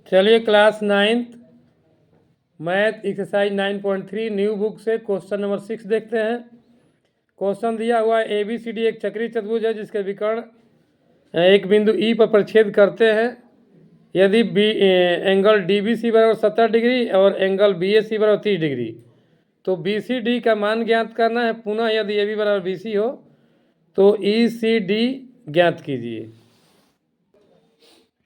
चलिए class 9th math exercise 9.3 new book से question number 6 देखते हैं। क्वेश्चन दिया हुआ है ABCD एक चक्रीय चतुर्भुज है जिसके विकर्ण एक बिंदु E पर परिच्छेद करते हैं। यदि एंगल DBC बराबर 70 डिग्री और एंगल BAC बराबर 30 डिग्री तो BCD का मान ज्ञात करना है। पुनः यदि AB बराबर BC हो तो ECD ज्ञात कीजिए।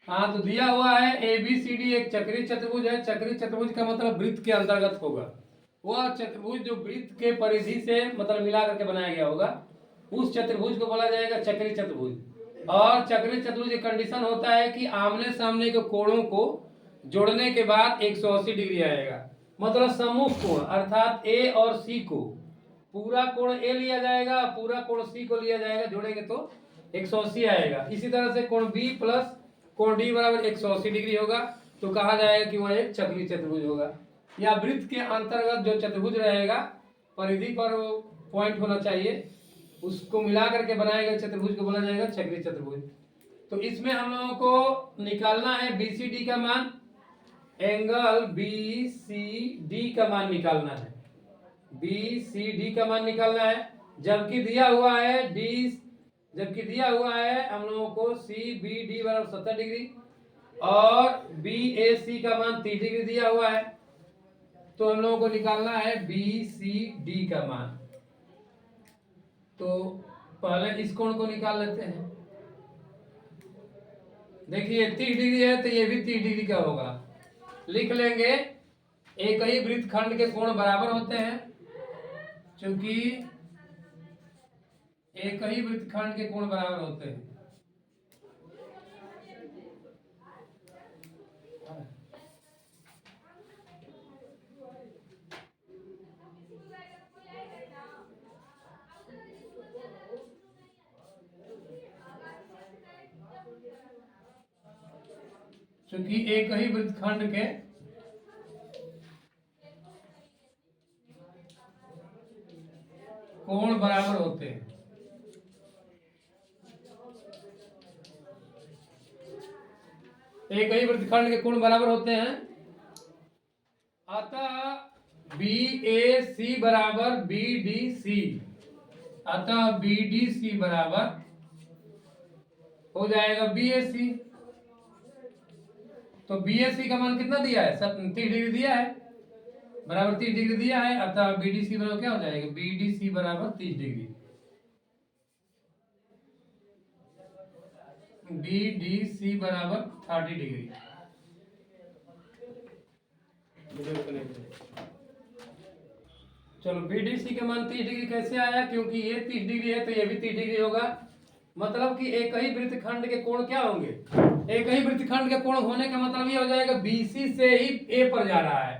हाँ, तो दिया हुआ है ABCD एक चक्रीय चतुर्भुज है। चक्रीय चतुर्भुज का मतलब वृत्त के अंतर्गत होगा। वह चतुर्भुज जो वृत्त के परिधि से मतलब मिला करके बनाया गया होगा उस चतुर्भुज को बोला जाएगा चक्रीय चतुर्भुज। और चक्रीय चतुर्भुज की कंडीशन होता है कि आमने सामने के कोणों को जोड़ने के बाद 180 डिग्री आएगा। मतलब समूह कोण अर्थात A और C को पूरा कोण A लिया जाएगा, पूरा कोण C को लिया जाएगा, जोड़ेंगे तो 180 आएगा। इसी तरह से कोण B प्लस कोण D बराबर 180 डिग्री होगा तो कहा जाएगा कि वह एक चक्रीय चतुर्भुज होगा। या वृत्त के अंतर्गत जो चतुर्भुज रहेगा परिधि पर पॉइंट होना चाहिए उसको मिला करके बनाए गए चतुर्भुज को बोला जाएगा चक्रीय चतुर्भुज। तो इसमें हम लोगों को निकालना है BCD का मान, एंगल BCD का मान निकालना है, BCD का मान निकालना है। जबकि दिया हुआ है हम लोगों को CBD बराबर 70 डिग्री और BAC का मान 30 डिग्री दिया हुआ है। तो हम लोगों को निकालना है BCD का मान। तो पहले इस कोण को निकाल लेते हैं। देखिए 30 डिग्री है तो ये भी 30 डिग्री का होगा। लिख लेंगे एक ही वृत्तखंड के कोण बराबर होते हैं। क्योंकि एक ही वृत्तखंड के कोण बराबर होते हैं। क्योंकि एक ही वृत्तखंड के कोण बराबर होते हैं। एक ही वृत्तखंड के कोण बराबर होते हैं। अतः BAC बराबर BDC, अतः BDC बराबर हो जाएगा BAC। तो BAC का मान कितना दिया है? 30 डिग्री दिया है, बराबर 30 डिग्री दिया है। अतः BDC बराबर क्या हो जाएगा? BDC बराबर 30 डिग्री, BDC बराबर 30 डिग्री। चलो BDC का मान 30 डिग्री कैसे आया? क्योंकि ये 30 डिग्री है तो ये भी 30 डिग्री होगा। मतलब कि एक ही वृत्तखंड के कोण क्या होंगे? एक ही वृत्तखंड के कोण होने का मतलब ये हो जाएगा BC से ही A पर जा रहा है,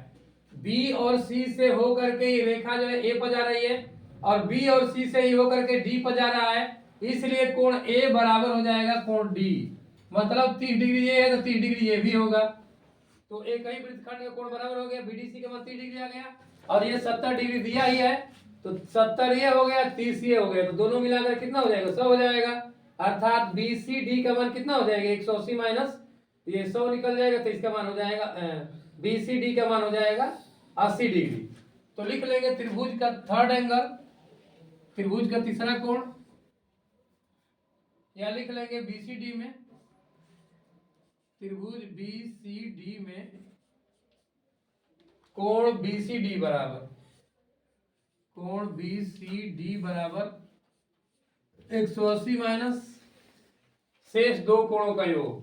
B और C से होकर के ये रेखा जो है A पर जा रही है और B और C से ही होकर के D पर जा रहा है। इसलिए कोण A बराबर हो जाएगा कोण D। मतलब 30 डिग्री ये है तो 30 डिग्री ये भी होगा। तो एक ही वृत्तखंड का कोण बराबर हो गया, BDC का मान 30 डिग्री आ गया और ये 70 डिग्री दिया ही है तो 70 ये हो गया, 30 ये हो गया, तो दोनों मिलाकर कितना हो जाएगा? 100 हो जाएगा। अर्थात BCD का मान कितना हो जाएगा? 180 माइनस ये 100 निकल जाएगा तो इसका मान हो जाएगा BCD का मान हो जाएगा 80 डिग्री। तो लिख लेंगे त्रिभुज का थर्ड एंगल, त्रिभुज का तीसरा कोण, या लिख लेंगे BCD में, त्रिभुज BCD में कोण BCD बराबर, कोण BCD बराबर 180 माइनस शेष दो कोणों का योग,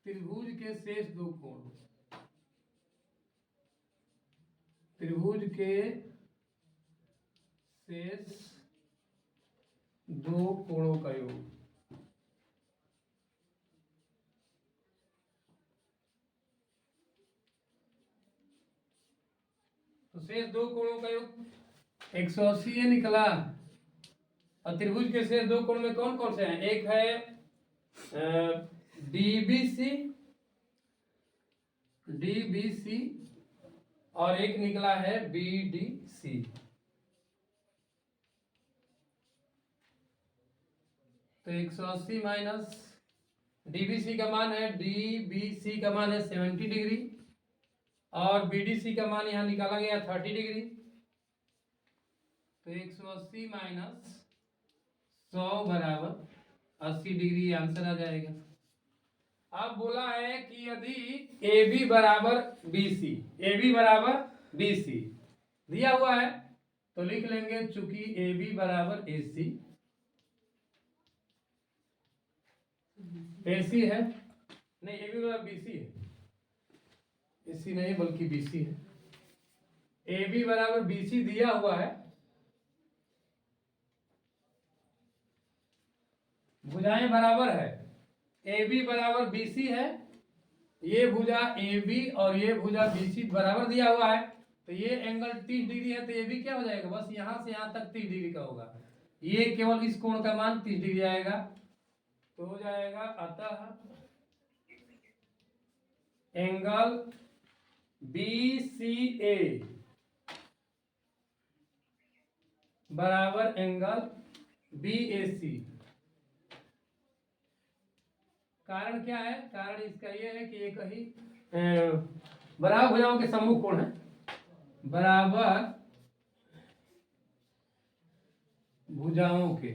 त्रिभुज के शेष दो कोण, त्रिभुज के शेष दो कोणों का योग। तो शेष दो कोणों का योग 180 ये निकला। और त्रिभुज के शेष दो कोण में कौन कौन से हैं? एक है DBC और एक निकला है BDC। तो 180 माइनस डीबीसी का मान है 70 डिग्री और बीडीसी का मान यहाँ निकाला गया 30 डिग्री। तो 180 माइनस 100 बराबर 80 डिग्री आंसर आ जाएगा। अब बोला है कि यदि AB बराबर BC, AB बराबर BC दिया हुआ है तो लिख लेंगे चूंकि AB बराबर AC, AC है नहीं, AB बराबर BC है, AC नहीं बल्कि BC है। AB बराबर BC दिया हुआ है, भुजाएं बराबर है, AB बराबर BC है, ये भुजा AB और ये भुजा BC बराबर दिया हुआ है, तो ये एंगल 30 डिग्री है, तो ये भी क्या हो जाएगा, बस यहां से यहां तक 30 डिग्री का होगा, ये केवल इस कोण का मान 30 डिग्री आएगा। तो हो जाएगा अतः एंगल BCA बराबर एंगल BAC। कारण क्या है, कारण इसका ये है कि एक ही बराबर भुजाओं के सम्मुख कोण है, बराबर भुजाओं के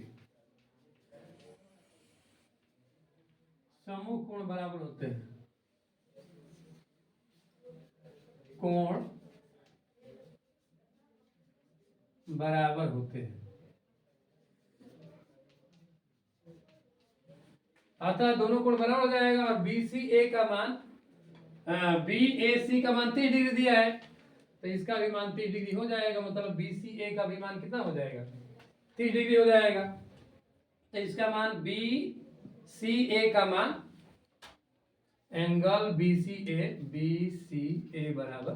सम्मुख कोण बराबर होते हैं, कोण बराबर होते हैं। अतः दोनों कोण बराबर हो जाएगा और BCA का मान BAC का मान 30 डिग्री दिया है, तो इसका भी मान 30 डिग्री हो जाएगा, मतलब BCA का भी मान कितना हो जाएगा, 30 डिग्री हो जाएगा। तो इसका मान BCA का मान एंगल BCA बराबर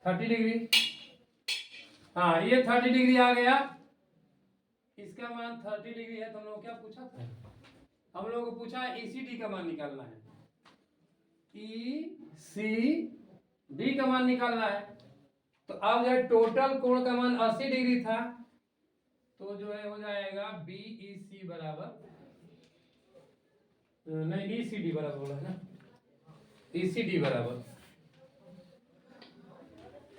30 डिग्री। हाँ ये 30 डिग्री आ गया, इसका मान 30 डिग्री है। तो हम लोग क्या पूछा था, हम लोग को पूछा ECD का मान निकालना है, ECD का मान निकालना है। तो अब जो है टोटल कोण का मान 80 डिग्री था, तो जो है हो जाएगा BEC बराबर नहीं ECD बराबर बोला है ना, ECD बराबर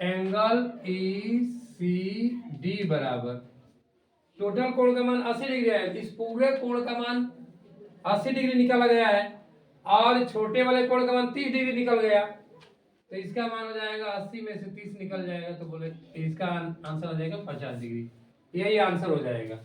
एंगल ECD बराबर टोटल कोण का मान 80 डिग्री है, इस पूरे कोण का मान 80 डिग्री निकाला गया है और छोटे वाले कोण का मान 30 डिग्री निकल गया, तो इसका मान हो जाएगा 80 में से 30 निकल जाएगा, तो बोले इसका आंसर हो जाएगा 50 डिग्री, यही आंसर हो जाएगा।